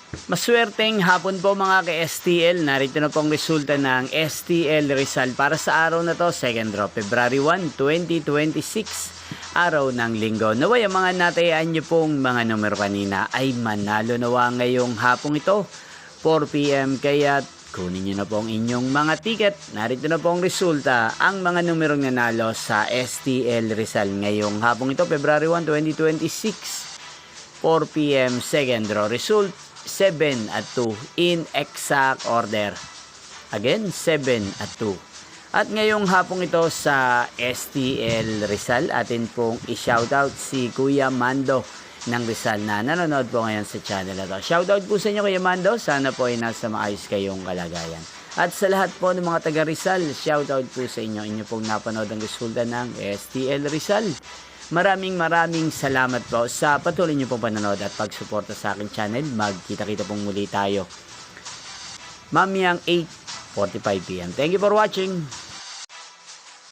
Maswerteng hapon po mga ka-STL. Narito na pong resulta ng STL Rizal para sa araw na to, second draw, February 1, 2026, araw ng linggo. Naway ang mga natayaan nyo pong mga numero kanina ay manalo nawa ngayong hapong ito, 4 PM. Kaya kunin nyo na pong inyong mga ticket. Narito na pong resulta, ang mga numerong nanalo sa STL Rizal ngayong hapong ito, February 1, 2026, 4 PM, second draw. Result 7 at 2 in exact order. Again, 7 at 2. At ngayong hapong ito sa STL Rizal, atin pong i-shoutout si Kuya Mando ng Rizal na nanonood po ngayon sa channel na to. Shoutout po sa inyo Kuya Mando, sana po ay nasa maayos kayong kalagayan. At sa lahat po ng mga taga Rizal, shoutout po sa inyo. Inyo pong napanood ang resulta ng STL Rizal. Maraming salamat po sa patuloy niyo pong panonood at pagsuporta sa aking channel. Magkita-kita pong muli tayo mamayang 8:45 PM. Thank you for watching.